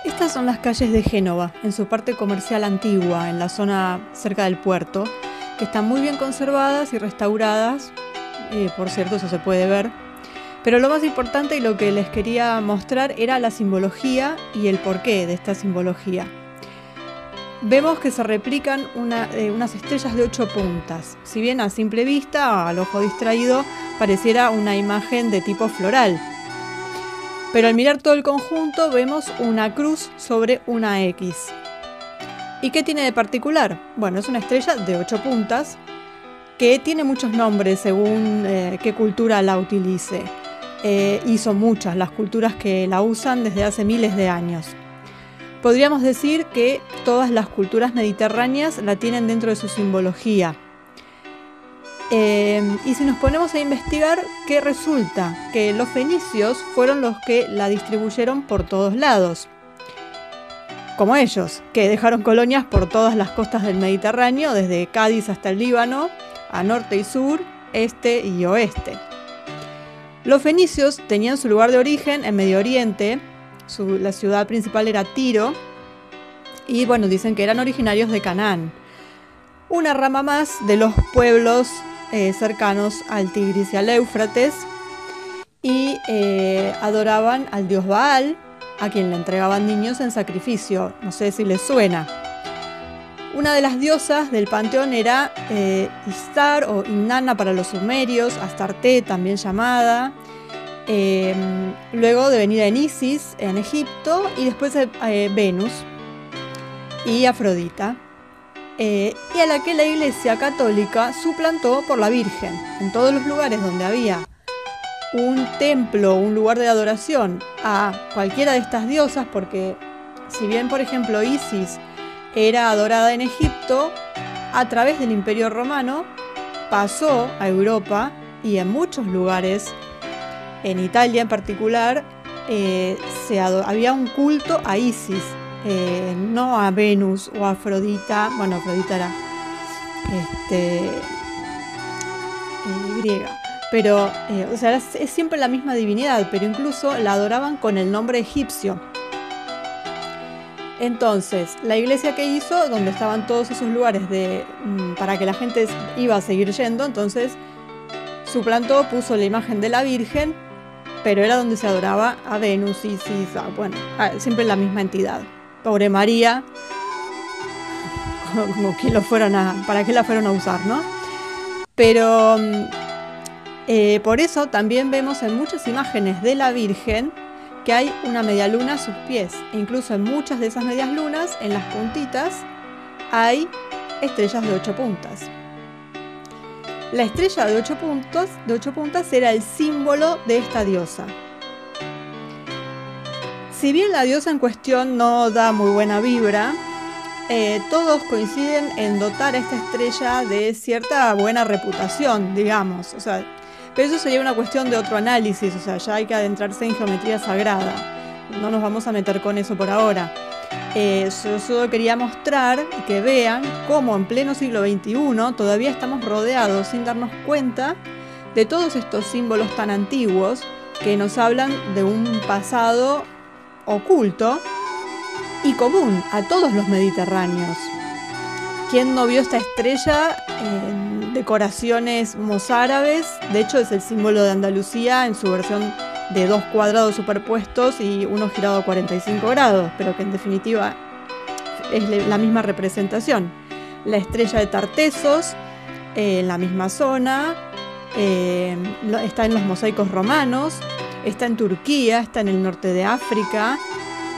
Estas son las calles de Génova, en su parte comercial antigua, en la zona cerca del puerto, que están muy bien conservadas y restauradas. Por cierto, eso se puede ver. Pero lo más importante y lo que les quería mostrar era la simbología y el porqué de esta simbología. Vemos que se replican unas estrellas de 8 puntas. Si bien a simple vista, al ojo distraído, pareciera una imagen de tipo floral. Pero al mirar todo el conjunto vemos una cruz sobre una X. ¿Y qué tiene de particular? Bueno, es una estrella de 8 puntas que tiene muchos nombres según qué cultura la utilice. Y son muchas las culturas que la usan desde hace miles de años. Podríamos decir que todas las culturas mediterráneas la tienen dentro de su simbología. Y si nos ponemos a investigar, ¿qué resulta? Que los fenicios fueron los que la distribuyeron por todos lados. Como ellos, que dejaron colonias por todas las costas del Mediterráneo, desde Cádiz hasta el Líbano, a norte y sur, este y oeste. Los fenicios tenían su lugar de origen en Medio Oriente. La ciudad principal era Tiro. Y bueno, dicen que eran originarios de Canaán. Una rama más de los pueblos cercanos al Tigris y al Éufrates. Y adoraban al dios Baal, a quien le entregaban niños en sacrificio. No sé si les suena. Una de las diosas del panteón era Istar o Inanna para los sumerios, Astarte también llamada. Luego devenida en Isis en Egipto y después Venus y Afrodita. Y a la que la Iglesia Católica suplantó por la Virgen. En todos los lugares donde había un templo, un lugar de adoración a cualquiera de estas diosas, porque si bien por ejemplo Isis era adorada en Egipto, a través del Imperio Romano pasó a Europa y en muchos lugares, en Italia en particular, había un culto a Isis, no a Venus o a Afrodita. Bueno, Afrodita era griega, pero o sea, es siempre la misma divinidad, pero incluso la adoraban con el nombre egipcio. Entonces, la iglesia que hizo, donde estaban todos esos lugares para que la gente iba a seguir yendo, entonces suplantó, puso la imagen de la Virgen, pero era donde se adoraba a Venus, Isis, siempre la misma entidad. Pobre María, como que para qué la fueron a usar, ¿no? Pero por eso también vemos en muchas imágenes de la Virgen que hay una media luna a sus pies. E incluso en muchas de esas medias lunas, en las puntitas, hay estrellas de 8 puntas. La estrella de 8 puntas era el símbolo de esta diosa. Si bien la diosa en cuestión no da muy buena vibra, todos coinciden en dotar a esta estrella de cierta buena reputación, digamos. O sea, pero eso sería una cuestión de otro análisis, o sea, ya hay que adentrarse en geometría sagrada. No nos vamos a meter con eso por ahora. Yo solo quería mostrar y que vean cómo en pleno siglo XXI todavía estamos rodeados sin darnos cuenta de todos estos símbolos tan antiguos que nos hablan de un pasado oculto y común a todos los mediterráneos. ¿Quién no vio esta estrella en decoraciones mozárabes? De hecho, es el símbolo de Andalucía en su versión de 2 cuadrados superpuestos y uno girado a 45 grados, pero que en definitiva es la misma representación. La estrella de Tartessos, en la misma zona, está en los mosaicos romanos, está en Turquía, está en el norte de África,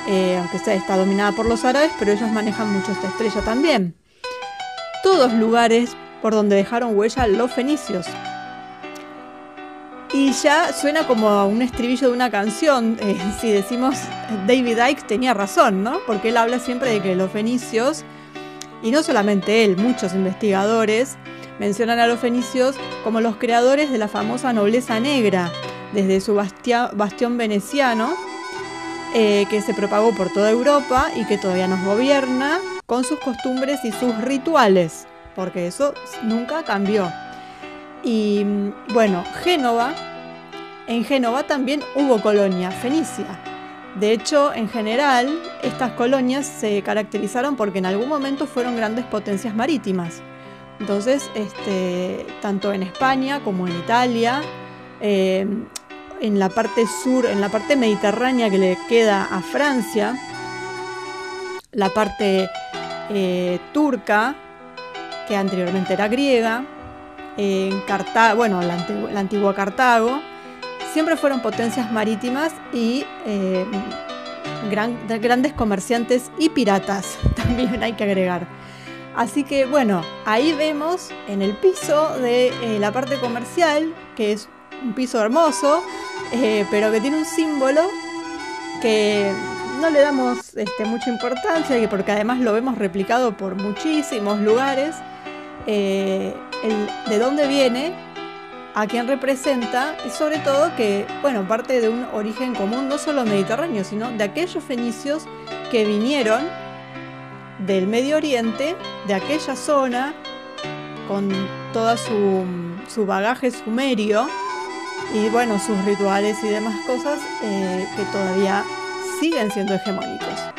aunque está dominada por los árabes, pero ellos manejan mucho esta estrella también. Todos lugares por donde dejaron huella los fenicios. Y ya suena como un estribillo de una canción. Si decimos David Icke tenía razón, ¿no? Porque él habla siempre de que los fenicios, y no solamente él, muchos investigadores mencionan a los fenicios como los creadores de la famosa nobleza negra, desde su bastión veneciano, que se propagó por toda Europa y que todavía nos gobierna con sus costumbres y sus rituales, porque eso nunca cambió. Y bueno, en Génova también hubo colonia fenicia. De hecho, en general, estas colonias se caracterizaron porque en algún momento fueron grandes potencias marítimas. Entonces, tanto en España como en Italia, en la parte sur, en la parte mediterránea que le queda a Francia, la parte turca, que anteriormente era griega, en Cartago, bueno, la antigua Cartago, siempre fueron potencias marítimas y grandes comerciantes y piratas, también hay que agregar. Así que bueno, ahí vemos en el piso de la parte comercial, que es un piso hermoso, pero que tiene un símbolo que no le damos mucha importancia, porque además lo vemos replicado por muchísimos lugares, de dónde viene, a quién representa, y sobre todo que, bueno, parte de un origen común, no solo mediterráneo, sino de aquellos fenicios que vinieron del Medio Oriente, de aquella zona, con todo su bagaje sumerio, y bueno, sus rituales y demás cosas que todavía siguen siendo hegemónicos.